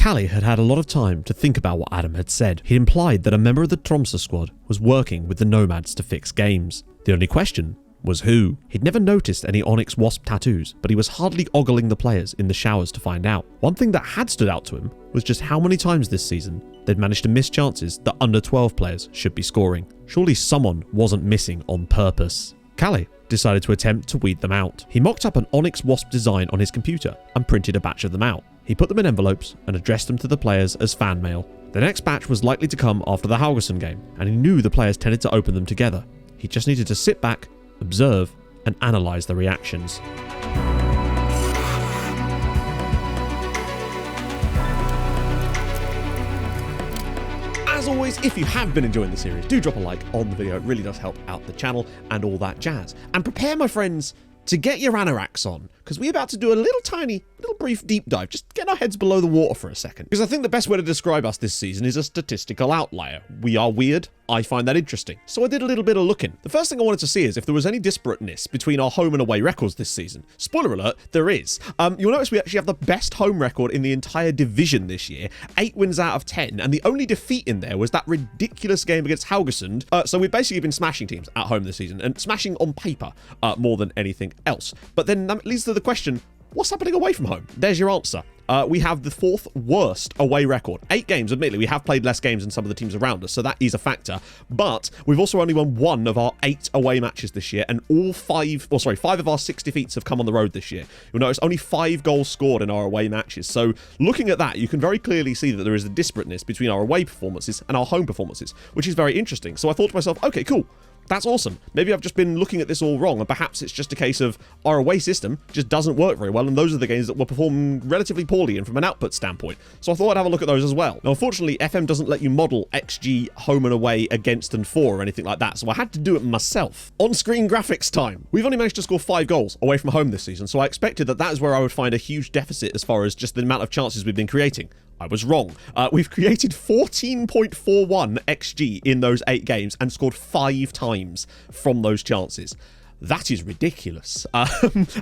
Callie had had a lot of time to think about what Adam had said. He implied that a member of the Tromsø squad was working with the Nomads to fix games. The only question was who. He'd never noticed any Onyx Wasp tattoos, but he was hardly ogling the players in the showers to find out. One thing that had stood out to him was just how many times this season they'd managed to miss chances that under 12 players should be scoring. Surely someone wasn't missing on purpose. Callie decided to attempt to weed them out. He mocked up an Onyx Wasp design on his computer and printed a batch of them out. He put them in envelopes and addressed them to the players as fan mail. The next batch was likely to come after the Haugesund game, and he knew the players tended to open them together. He just needed to sit back, observe, and analyse the reactions. As always, if you have been enjoying the series, do drop a like on the video. It really does help out the channel and all that jazz. And prepare, my friends, to get your anoraks on, because we're about to do a little brief deep dive, just get our heads below the water for a second. Because I think the best way to describe us this season is a statistical outlier. We are weird. I find that interesting. So I did a little bit of looking. The first thing I wanted to see is if there was any disparateness between our home and away records this season. Spoiler alert, there is. You'll notice we actually have the best home record in the entire division this year. 8 wins out of 10, and the only defeat in there was that ridiculous game against Haugesund. So we've basically been smashing teams at home this season, and smashing on paper more than anything else. But then that leads to the question, what's happening away from home? There's your answer. We have the 4th worst away record. 8 games, admittedly, we have played less games than some of the teams around us, so that is a factor. But we've also only won 1 of our 8 away matches this year, and 5 of our 6 defeats have come on the road this year. You'll notice only 5 goals scored in our away matches. So looking at that, you can very clearly see that there is a disparateness between our away performances and our home performances, which is very interesting. So I thought to myself, okay, cool. That's awesome. Maybe I've just been looking at this all wrong, and perhaps it's just a case of our away system just doesn't work very well, and those are the games that were performing relatively poorly and from an output standpoint. So I thought I'd have a look at those as well. Now, unfortunately, FM doesn't let you model XG home and away against and for or anything like that, so I had to do it myself. On-screen graphics time. We've only managed to score 5 goals away from home this season, so I expected that is where I would find a huge deficit as far as just the amount of chances we've been creating. I was wrong. We've created 14.41 XG in those 8 games and scored 5 times from those chances. That is ridiculous.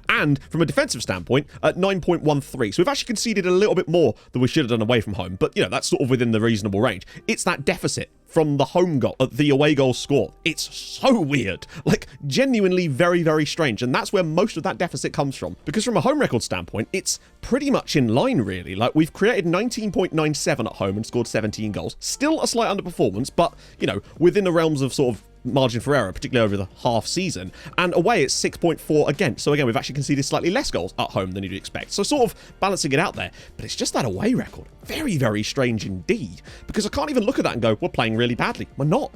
And from a defensive standpoint, at 9.13. So we've actually conceded a little bit more than we should have done away from home. But, you know, that's sort of within the reasonable range. It's that deficit from the home goal, the away goal score. It's so weird. Like, genuinely very, very strange. And that's where most of that deficit comes from. Because from a home record standpoint, it's pretty much in line, really. Like, we've created 19.97 at home and scored 17 goals. Still a slight underperformance, but, you know, within the realms of sort of margin for error, particularly over the half season. And away it's 6.4 again. So again, we've actually conceded slightly less goals at home than you'd expect. So sort of balancing it out there. But it's just that away record. Very, very strange indeed. Because I can't even look at that and go, we're playing really badly. We're not.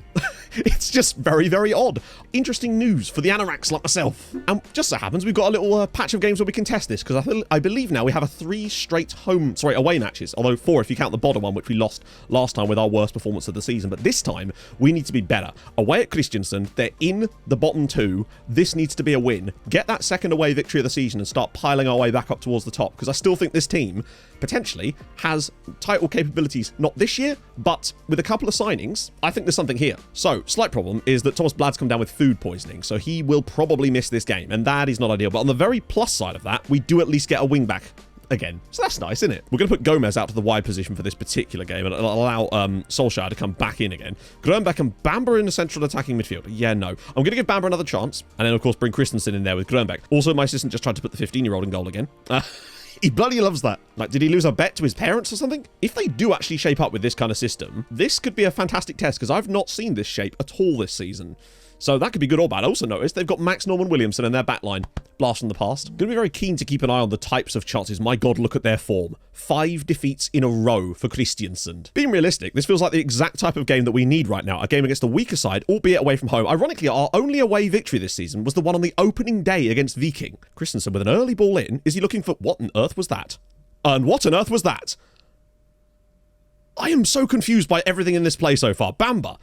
It's just very, very odd. Interesting news for the anoraks like myself. And just so happens, we've got a little patch of games where we can test this. Because I believe now we have 3 straight away matches. Although 4 if you count the bottom one, which we lost last time with our worst performance of the season. But this time, we need to be better. Away at Kristiansand, they're in the bottom 2. This needs to be a win. Get that second away victory of the season and start piling our way back up towards the top. Because I still think this team potentially has title capabilities, not this year, but with a couple of signings, I think there's something here. So, slight problem is that Thomas Blad's come down with food poisoning, so he will probably miss this game, and that is not ideal. But on the very plus side of that, we do at least get a wing back again. So that's nice, isn't it? We're going to put Gomez out to the wide position for this particular game and allow Solskjaer to come back in again. Grönbeck and Bamber in the central attacking midfield. Yeah, no. I'm going to give Bamber another chance, and then, of course, bring Christensen in there with Grönbeck. Also, my assistant just tried to put the 15-year-old in goal again. He bloody loves that. Like, did he lose a bet to his parents or something? If they do actually shape up with this kind of system, this could be a fantastic test, because I've not seen this shape at all this season. So that could be good or bad. I also noticed they've got Max Norman Williamson in their backline. Blast from the past. Going to be very keen to keep an eye on the types of chances. My God, look at their form. 5 defeats in a row for Kristiansand. Being realistic, this feels like the exact type of game that we need right now. A game against the weaker side, albeit away from home. Ironically, our only away victory this season was the one on the opening day against Viking. Kristiansand with an early ball in. Is he looking for... What on earth was that? And what on earth was that? I am so confused by everything in this play so far. Bamba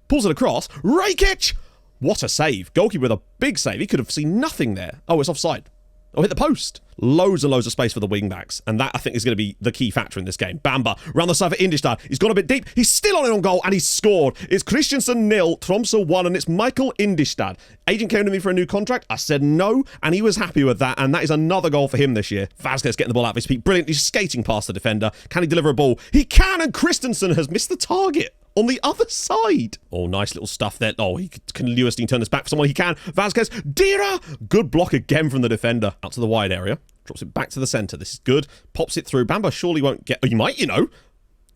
pulls it across. Rakic! What a save. Goalkeeper with a big save. He could have seen nothing there. Oh, it's offside. Oh, hit the post. Loads and loads of space for the wing-backs. And that, I think, is going to be the key factor in this game. Bamba, round the side for Indistad. He's gone a bit deep. He's still on it on goal, and he's scored. It's Christiansen 0, Tromsø 1, and it's Michael Indistad. Agent came to me for a new contract. I said no, and he was happy with that, and that is another goal for him this year. Vasquez getting the ball out of his feet. Brilliant. He's skating past the defender. Can he deliver a ball? He can, and Christensen has missed the target on the other side. Oh, nice little stuff there. Oh, can Lewerstein turn this back for someone? He can. Vasquez. Dira. Good block again from the defender. Out to the wide area. Drops it back to the centre. This is good. Pops it through. Bamba surely won't get... Oh, he might, you know.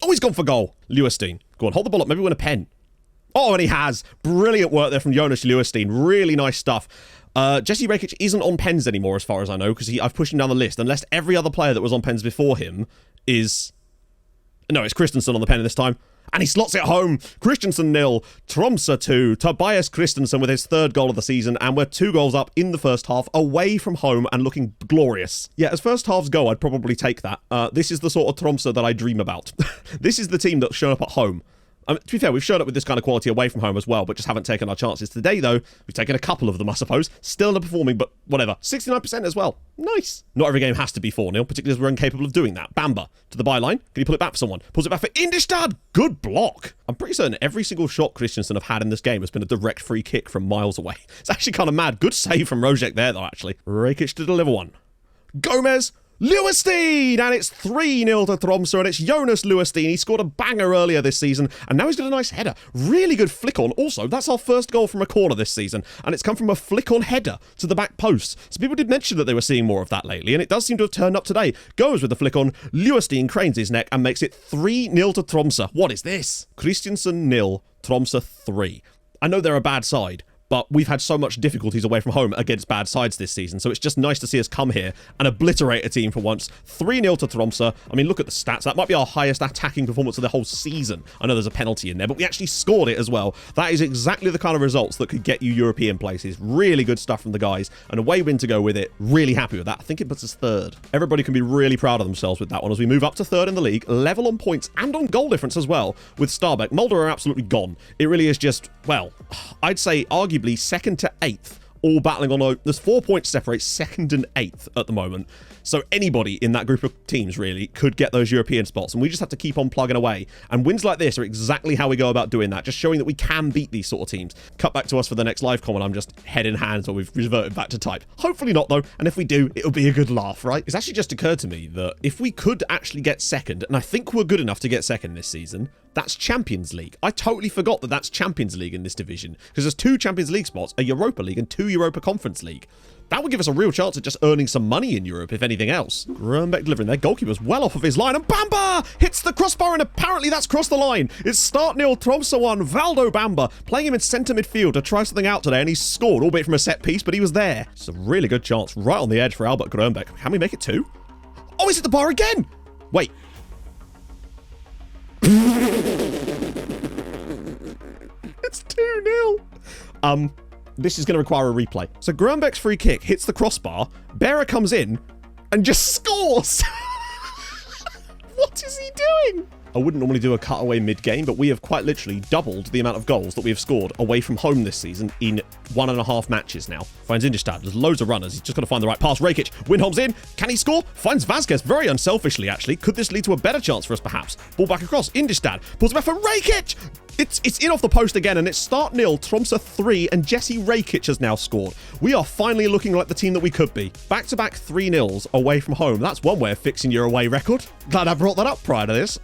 Oh, he's gone for goal. Lewerstein. Go on, hold the ball up. Maybe win a pen. Oh, and he has. Brilliant work there from Jonas Lewerstein. Really nice stuff. Jesse Rakic isn't on pens anymore, as far as I know, because I've pushed him down the list, unless every other player that was on pens before him is... No, it's Christensen on the pen this time. And he slots it home. Christensen 0, Tromsø 2. Tobias Christensen with his 3rd goal of the season. And we're 2 goals up in the first half, away from home and looking glorious. Yeah, as first halves go, I'd probably take that. This is the sort of Tromsø that I dream about. This is the team that's shown up at home. To be fair, we've shown up with this kind of quality away from home as well, but just haven't taken our chances. Today, though, we've taken a couple of them, I suppose. Still underperforming, but whatever. 69% as well. Nice. Not every game has to be 4-0, particularly as we're incapable of doing that. Bamba to the byline. Can he pull it back for someone? Pulls it back for Indistad. Good block. I'm pretty certain every single shot Christensen have had in this game has been a direct free kick from miles away. It's actually kind of mad. Good save from Rojek there, though, actually. Rakic to deliver one. Gomez. Lewerstein! And it's 3-0 to Tromsø, and it's Jonas Lewerstein. He scored a banger earlier this season, and now he's got a nice header. Really good flick-on. Also, that's our first goal from a corner this season, and it's come from a flick-on header to the back post. So people did mention that they were seeing more of that lately, and it does seem to have turned up today. Goes with the flick-on. Lewerstein cranes his neck and makes it 3-0 to Tromsø. What is this? Christiansen 0, Tromsø 3. I know they're a bad side, but we've had so much difficulties away from home against bad sides this season, so it's just nice to see us come here and obliterate a team for once. 3-0 to Tromsø. I mean, look at the stats. That might be our highest attacking performance of the whole season. I know there's a penalty in there, but we actually scored it as well. That is exactly the kind of results that could get you European places. Really good stuff from the guys, and away win to go with it. Really happy with that. I think it puts us 3rd. Everybody can be really proud of themselves with that one as we move up to 3rd in the league, level on points and on goal difference as well with Stabæk. Mulder are absolutely gone. It really is just, well, I'd say arguably 2nd to 8th, all battling on... There's 4 points separate 2nd and 8th at the moment. So anybody in that group of teams, really, could get those European spots. And we just have to keep on plugging away. And wins like this are exactly how we go about doing that. Just showing that we can beat these sort of teams. Cut back to us for the next live comment. I'm just head in hand, so we've reverted back to type. Hopefully not, though. And if we do, it'll be a good laugh, right? It's actually just occurred to me that if we could actually get 2nd, and I think we're good enough to get 2nd this season, that's Champions League. I totally forgot that that's Champions League in this division, because there's 2 Champions League spots, a Europa League and 2 Europa Conference League. That would give us a real chance at just earning some money in Europe, if anything else. Grönbeck delivering. Their goalkeeper's well off of his line, and Bamba hits the crossbar, and apparently that's crossed the line. It's start 0, Tromsø 1, Valdo Bamba, playing him in centre midfield to try something out today, and he's scored, albeit from a set piece, but he was there. It's a really good chance right on the edge for Albert Grönbeck. Can we make it 2? Oh, he's at the bar again! Wait. It's 2-0. This is going to require a replay. So Grönbeck's free kick hits the crossbar. Berra comes in and just scores. What is he doing? I wouldn't normally do a cutaway mid-game, but we have quite literally doubled the amount of goals that we have scored away from home this season in 1.5 matches now. Finds Indistad. There's loads of runners. He's just got to find the right pass. Rakic. Windholm's in. Can he score? Finds Vasquez very unselfishly, actually. Could this lead to a better chance for us, perhaps? Ball back across. Indistad. Pulls it back for Rakic. It's in off the post again, and it's start 0, Tromsø 3, and Jesse Rakic has now scored. We are finally looking like the team that we could be. Back-to-back 3-0s away from home. That's one way of fixing your away record. Glad I brought that up prior to this.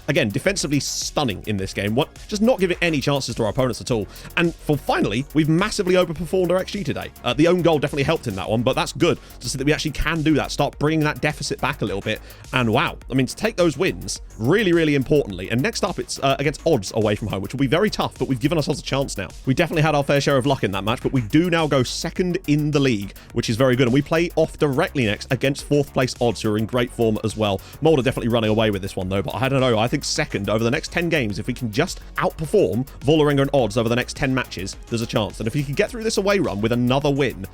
Again, defensively stunning in this game. Just not giving any chances to our opponents at all. And for finally, we've massively overperformed our XG today. The own goal definitely helped in that one, but that's good to see that we actually can do that. Start bringing that deficit back a little bit. And wow, I mean, to take those wins, really, really importantly. And next up, it's against odds away from home, which will be very tough, but we've given ourselves a chance now. We definitely had our fair share of luck in that match, but we do now go 2nd in the league, which is very good. And we play off directly next against 4th place odds, who are in great form as well. Mulder definitely running away with this one, though, but I don't know. I think 2nd over the next 10 games, if we can just outperform Vålerenga and odds over the next 10 matches, there's a chance. And if we can get through this away run with another win,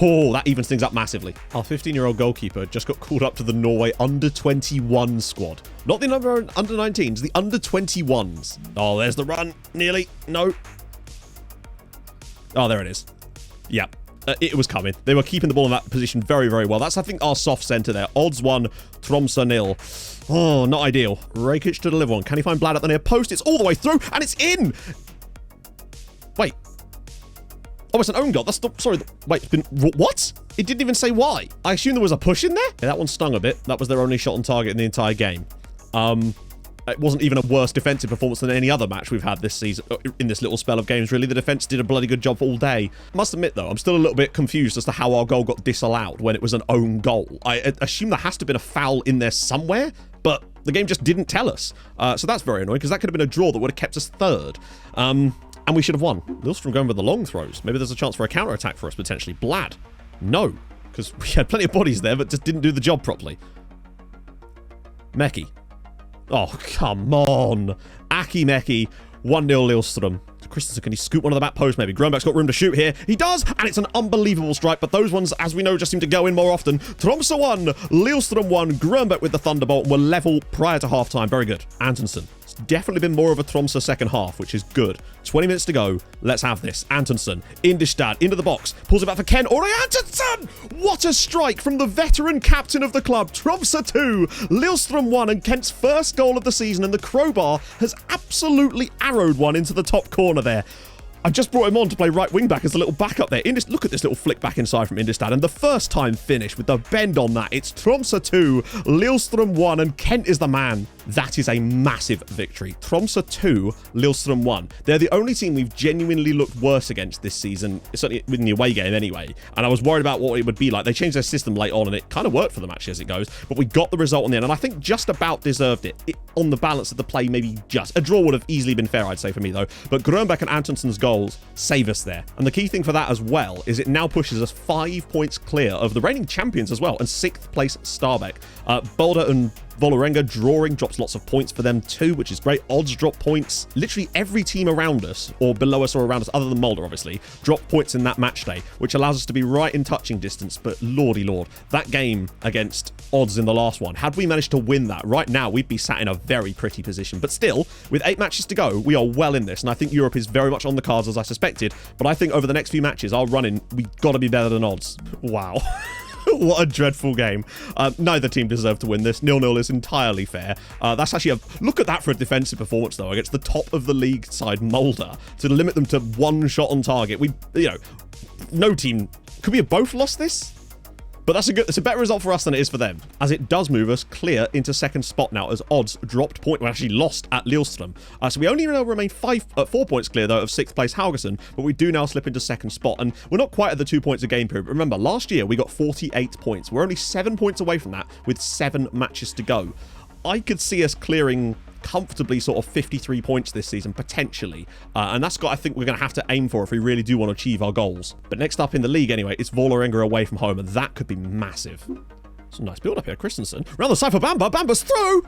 oh, that evens things up massively. Our 15-year-old goalkeeper just got called up to the Norway under-21 squad. Not the under-19s, the under-21s. Oh, there's the run. Nearly. No. Oh, there it is. Yep. It was coming. They were keeping the ball in that position very, very well. That's, I think, our soft centre there. Odds 1, Tromsø 0. Oh, not ideal. Rakic to deliver one. Can he find Blad at the near post? It's all the way through, and it's in! Wait. Oh, it's an own goal. That's the... Sorry. Wait, what? It didn't even say why. I assume there was a push in there? Yeah, that one stung a bit. That was their only shot on target in the entire game. It wasn't even a worse defensive performance than any other match we've had this season, in this little spell of games, really. The defense did a bloody good job all day. Must admit, though, I'm still a little bit confused as to how our goal got disallowed when it was an own goal. I assume there has to have been a foul in there somewhere, but the game just didn't tell us. So that's very annoying, because that could have been a draw that would have kept us third. And we should have won. Lillström going with the long throws. Maybe there's a chance for a counter-attack for us, potentially. Blad. No, because we had plenty of bodies there, but just didn't do the job properly. Meki. Oh, come on. Aki Meki. 1-0 Lillström. Christensen, can he scoop one of the back post maybe? Grönberg's got room to shoot here. He does, and it's an unbelievable strike, but those ones, as we know, just seem to go in more often. Tromsø 1, Lillström 1, Grönberg with the thunderbolt, were level prior to half-time. Very good. Antonsson. It's definitely been more of a Tromsø second half, which is good. 20 minutes to go. Let's have this. Antonsson, Indistad, into the box. Pulls it back for Ken. Ore Antonsson! What a strike from the veteran captain of the club. Tromsø 2, Lillström 1, and Kent's first goal of the season, and the crowbar has absolutely arrowed one into the top corner there. I just brought him on to play right wing back as a little backup there. Look at this little flick back inside from Indistad, and the first time finish with the bend on that. It's Tromsø 2, Lillström 1, and Kent is the man. That is a massive victory. Tromsø 2, Lillström 1. They're the only team we've genuinely looked worse against this season, certainly in the away game anyway. And I was worried about what it would be like. They changed their system late on, and it kind of worked for them actually as it goes. But we got the result in the end, and I think just about deserved it. On the balance of the play, maybe just. A draw would have easily been fair, I'd say, for me, though. But Grönberg and Antonsson's goals save us there. And the key thing for that as well is it now pushes us 5 points clear of the reigning champions as well, and 6th place Stabæk. Boulder and Vålerenga drawing drops lots of points for them too, which is great. Odds drop points. Literally every team around us, or below us or around us, other than Mulder obviously, drop points in that match day, which allows us to be right in touching distance. But lordy lord, that game against Odds in the last one, had we managed to win that right now, we'd be sat in a very pretty position. But still, with 8 matches to go, we are well in this, and I think Europe is very much on the cards as I suspected. But I think over the next few matches, our running, we've got to be better than Odds. Wow. What a dreadful game. Neither team deserved to win this. 0-0 is entirely fair. That's actually look at that for a defensive performance, though, against the top of the league side, Mulder, to limit them to 1 shot on target. No team... Could we have both lost this? But it's a better result for us than it is for them, as it does move us clear into second spot now, as Odds dropped point. We actually lost at Lillestrøm. So we only now remain 4 points clear, though, of 6th place Haugesund, but we do now slip into second spot, and we're not quite at the 2 points a game period. But remember, last year we got 48 points. We're only 7 points away from that, with 7 matches to go. I could see us clearing comfortably sort of 53 points this season, potentially. And that's what I think we're going to have to aim for if we really do want to achieve our goals. But next up in the league, anyway, it's Vålerenga away from home, and that could be massive. It's a nice build-up here. Christensen. Round the side for Bamba. Bamba's through!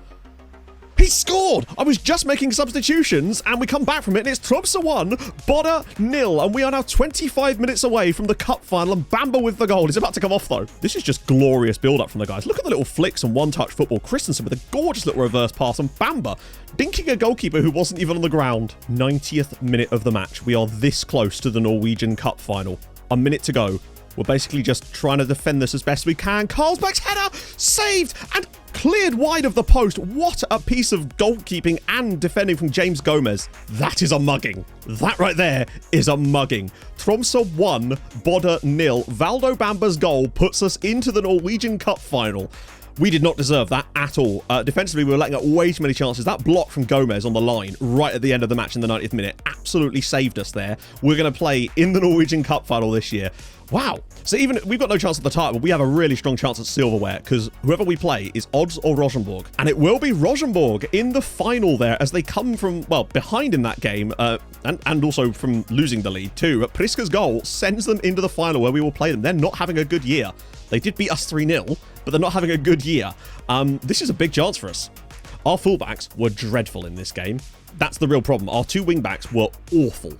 He scored! I was just making substitutions, and we come back from it, and it's Tromsø 1, Bodø 0, and we are now 25 minutes away from the cup final, and Bamba with the goal. He's about to come off, though. This is just glorious build-up from the guys. Look at the little flicks and one-touch football. Christensen with a gorgeous little reverse pass, and Bamba dinking a goalkeeper who wasn't even on the ground. 90th minute of the match. We are this close to the Norwegian Cup final. A minute to go. We're basically just trying to defend this as best we can. Carlsberg's header saved and cleared wide of the post. What a piece of goalkeeping and defending from James Gomez. That is a mugging. That right there is a mugging. Tromsø 1, Bodø 0. Valdo Bamba's goal puts us into the Norwegian Cup final. We did not deserve that at all. Defensively, we were letting up way too many chances. That block from Gomez on the line right at the end of the match in the 90th minute absolutely saved us there. We're going to play in the Norwegian Cup final this year. Wow. So even we've got no chance at the title, but we have a really strong chance at silverware, because whoever we play is Odds or Rosenborg. And it will be Rosenborg in the final there, as they come from, well, behind in that game, and also from losing the lead too. Priska's goal sends them into the final where we will play them. They're not having a good year. They did beat us 3-0, but they're not having a good year. This is a big chance for us. Our fullbacks were dreadful in this game. That's the real problem. Our 2 wingbacks were awful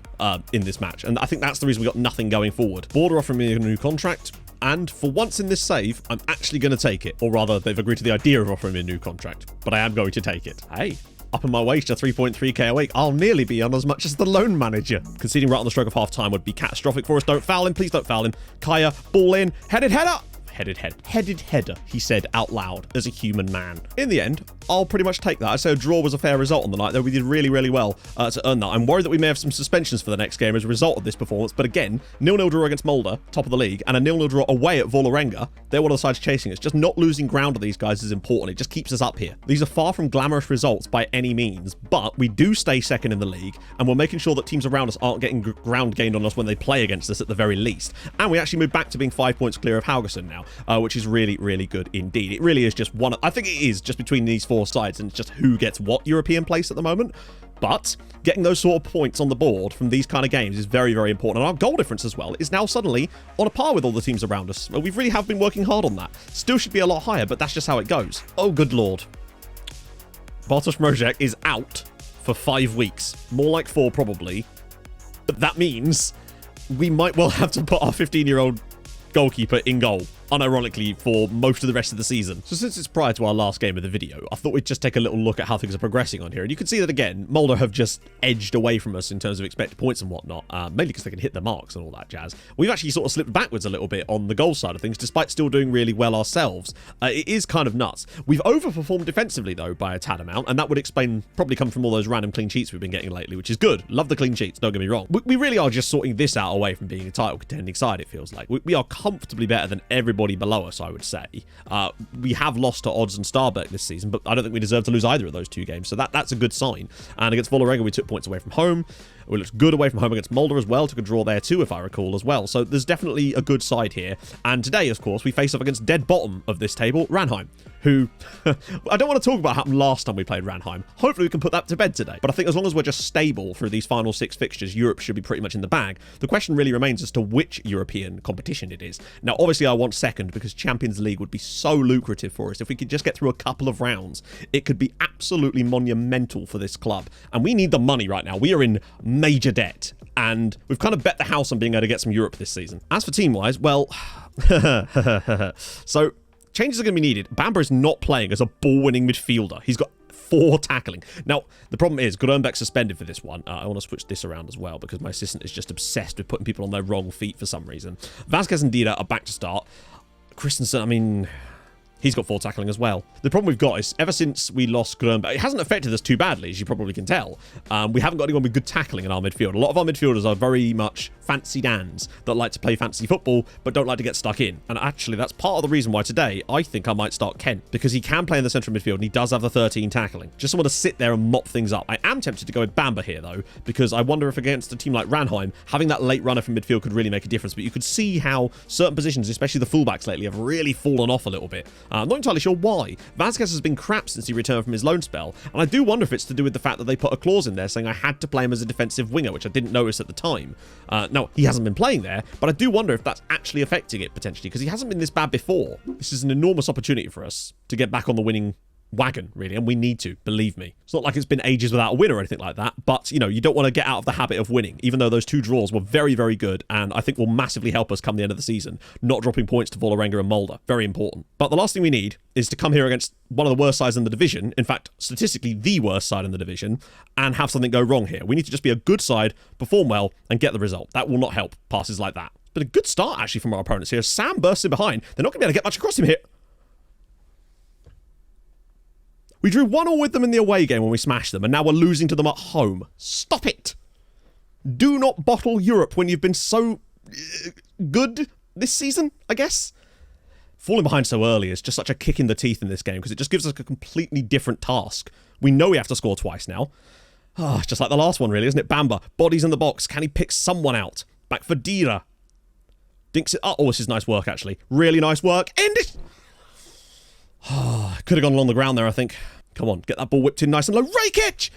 in this match, and I think that's the reason we got nothing going forward. Border offering me a new contract, and for once in this save, I'm actually going to take it. Or rather, they've agreed to the idea of offering me a new contract, but I am going to take it. Hey, up in my wage to 3.3k a week. I'll nearly be on as much as the loan manager. Conceding right on the stroke of half time would be catastrophic for us. Don't foul him. Please don't foul him. Kaya, ball in. Headed header. Headed header, he said out loud as a human man. In the end, I'll pretty much take that. I'd say a draw was a fair result on the night, though we did really, really well to earn that. I'm worried that we may have some suspensions for the next game as a result of this performance, but again, 0-0 draw against Molde, top of the league, and a 0-0 draw away at Vålerenga. They're one of the sides chasing us. Just not losing ground to these guys is important. It just keeps us up here. These are far from glamorous results by any means, but we do stay second in the league, and we're making sure that teams around us aren't getting ground gained on us when they play against us at the very least. And we actually moved back to being 5 points clear of Haugesund now, which is really, really good indeed. It really is just one. I think it is just between these four sides, and it's just who gets what European place at the moment. But getting those sort of points on the board from these kind of games is very, very important. And our goal difference as well is now suddenly on a par with all the teams around us. We really have been working hard on that. Still should be a lot higher, but that's just how it goes. Oh, good lord. Bartosz Mrozek is out for 5 weeks. More like 4 probably. But that means we might well have to put our 15-year-old goalkeeper in goal, unironically, for most of the rest of the season. So since it's prior to our last game of the video, I thought we'd just take a little look at how things are progressing on here. And you can see that, again, Molde have just edged away from us in terms of expected points and whatnot, mainly because they can hit the marks and all that jazz. We've actually sort of slipped backwards a little bit on the goal side of things, despite still doing really well ourselves. It is kind of nuts. We've overperformed defensively, though, by a tad amount, and that would probably come from all those random clean sheets we've been getting lately, which is good. Love the clean sheets, don't get me wrong. We really are just sorting this out away from being a title contending side, it feels like. We are comfortably better than everybody below us, I would say. We have lost to Odds and Starbeck this season, but I don't think we deserve to lose either of those 2 games, so that's a good sign. And against Vålerenga, we took points away from home. We looked good away from home against Molde as well. Took a draw there too, if I recall, as well. So there's definitely a good side here. And today, of course, we face off against dead bottom of this table, Ranheim, who I don't want to talk about what happened last time we played Ranheim. Hopefully we can put that to bed today. But I think as long as we're just stable through these final 6 fixtures, Europe should be pretty much in the bag. The question really remains as to which European competition it is. Now, obviously, I want second because Champions League would be so lucrative for us. If we could just get through a couple of rounds, it could be absolutely monumental for this club. And we need the money right now. We are in major debt. And we've kind of bet the house on being able to get some Europe this season. As for team-wise, well, so changes are going to be needed. Bamba is not playing as a ball-winning midfielder. He's got 4 tackling. Now, the problem is, Grönbeck suspended for this one. I want to switch this around as well because my assistant is just obsessed with putting people on their wrong feet for some reason. Vasquez and Dida are back to start. Christensen, I mean, he's got 4 tackling as well. The problem we've got is, ever since we lost Grönbeck, it hasn't affected us too badly, as you probably can tell. We haven't got anyone with good tackling in our midfield. A lot of our midfielders are very much fancy Dans that like to play fancy football, but don't like to get stuck in. And actually, that's part of the reason why today I think I might start Kent, because he can play in the central midfield and he does have the 13 tackling. Just someone to sit there and mop things up. I am tempted to go with Bamba here, though, because I wonder if against a team like Ranheim, having that late runner from midfield could really make a difference. But you could see how certain positions, especially the fullbacks lately, have really fallen off a little bit. I'm not entirely sure why. Vasquez has been crap since he returned from his loan spell, and I do wonder if it's to do with the fact that they put a clause in there saying I had to play him as a defensive winger, which I didn't notice at the time. No, he hasn't been playing there, but I do wonder if that's actually affecting it potentially, because he hasn't been this bad before. This is an enormous opportunity for us to get back on the winning wagon, really, and we need to, believe me. It's not like it's been ages without a win or anything like that, but, you know, you don't want to get out of the habit of winning, even though those 2 draws were very, very good, and I think will massively help us come the end of the season, not dropping points to Vålerenga and Molde. Very important. But the last thing we need is to come here against one of the worst sides in the division, in fact, statistically the worst side in the division, and have something go wrong here. We need to just be a good side, perform well, and get the result. That will not help passes like that. But a good start, actually, from our opponents here. Sam bursts in behind. They're not going to be able to get much across him here. We drew 1-1 with them in the away game when we smashed them, and now we're losing to them at home. Stop it! Do not bottle Europe when you've been so good this season, I guess. Falling behind so early is just such a kick in the teeth in this game, because it just gives us a completely different task. We know we have to score twice now. Just like the last one, really, isn't it? Bamba, bodies in the box. Can he pick someone out? Back for Dira. Dinks it up. Oh, this is nice work, actually. Really nice work. End it! Could have gone along the ground there, I think. Come on, get that ball whipped in nice and low. Rakic!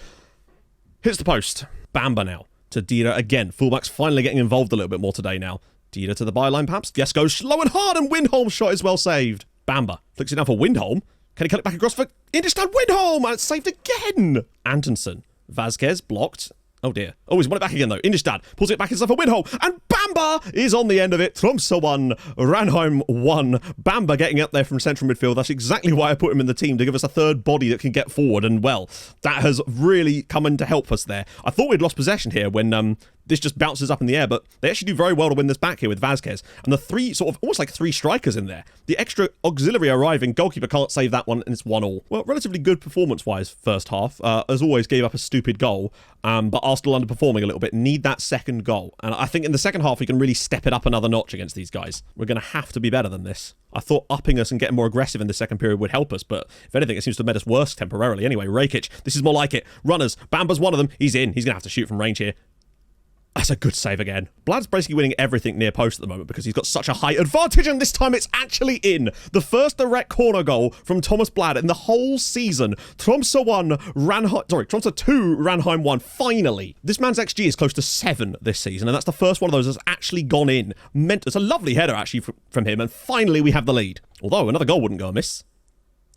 Hits the post. Bamba now to Dida again. Fullback's finally getting involved a little bit more today now. Dida to the byline, perhaps. Yes, goes slow and hard, and Windholm's shot is well saved. Bamba flicks it down for Windholm. Can he cut it back across for Indestad? Windholm! And it's saved again! Antonsen. Vasquez blocked. Oh dear. Oh, he's won it back again, though. Indestad pulls it back inside for Windholm. And Bamba Bamba is on the end of it. Tromsø 1, Ranheim 1. Bamba getting up there from central midfield. That's exactly why I put him in the team, to give us a third body that can get forward. And, well, that has really come in to help us there. I thought we'd lost possession here when this just bounces up in the air, but they actually do very well to win this back here with Vazquez. And the three, sort of, almost like three strikers in there. The extra auxiliary arriving, goalkeeper can't save that one, and it's 1-1. Well, relatively good performance-wise first half. As always, gave up a stupid goal, but are still underperforming a little bit. Need that second goal. And I think in the second half, we can really step it up another notch against these guys. We're going to have to be better than this. I thought upping us and getting more aggressive in the second period would help us, but if anything, it seems to have made us worse temporarily. Anyway, Rakic, this is more like it. Runners, Bamba's one of them. He's in. He's going to have to shoot from range here. That's a good save again. Blad's basically winning everything near post at the moment because he's got such a height advantage, and this time it's actually in. The first direct corner goal from Thomas Blad in the whole season. Tromsø 2, Ranheim 1. Finally. This man's XG is close to 7 this season, and that's the first one of those that's actually gone in. It's a lovely header, actually, from him, and finally we have the lead. Although, another goal wouldn't go amiss.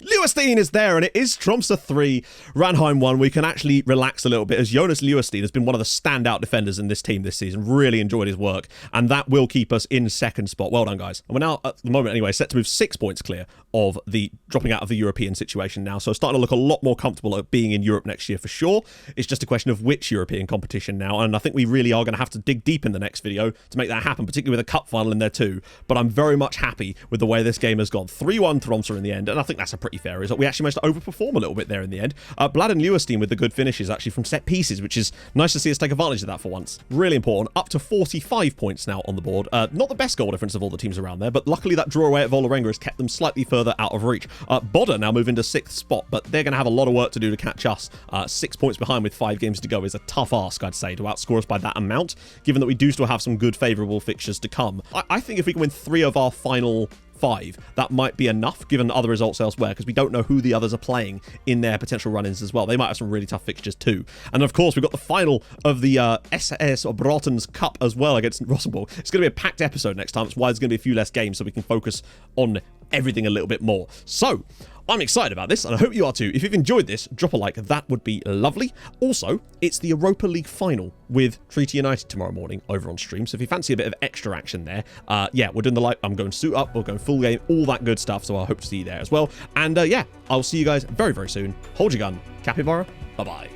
Leeuwenstein is there, and it is Tromsø 3, Ranheim 1. We can actually relax a little bit, as Jonas Leeuwenstein has been one of the standout defenders in this team this season. Really enjoyed his work, and that will keep us in second spot. Well done, guys. And we're now, at the moment anyway, set to move 6 points clear of the dropping out of the European situation now. So starting to look a lot more comfortable at being in Europe next year for sure. It's just a question of which European competition now, and I think we really are going to have to dig deep in the next video to make that happen, particularly with a cup final in there too. But I'm very much happy with the way this game has gone. 3-1 Tromsø in the end, and I think that's a pretty fair result. We actually managed to overperform a little bit there in the end. Blad and Leeuwenstein with the good finishes actually from set pieces, which is nice to see us take advantage of that for once. Really important. Up to 45 points now on the board. Not the best goal difference of all the teams around there, but luckily that draw away at Vålerenga has kept them slightly further out of reach. Bodø now move into 6th spot, but they're going to have a lot of work to do to catch us. 6 points behind with 5 games to go is a tough ask, I'd say, to outscore us by that amount, given that we do still have some good favourable fixtures to come. I think if we can win 3 of our final 5, that might be enough given other results elsewhere, because we don't know who the others are playing in their potential run-ins as well. They might have some really tough fixtures too. And of course, we've got the final of the SAS or Broughton's Cup as well against Rosenborg. It's going to be a packed episode next time. That's why there's going to be a few less games so we can focus on everything a little bit more. So I'm excited about this, and I hope you are too. If you've enjoyed this, drop a like. That would be lovely. Also, it's the Europa League final with Treaty United tomorrow morning over on stream. So if you fancy a bit of extra action there, yeah, we're doing the live. I'm going suit up. We're going full game, all that good stuff. So I hope to see you there as well. And yeah, I'll see you guys very, very soon. Hold your gun. Capybara. Bye-bye.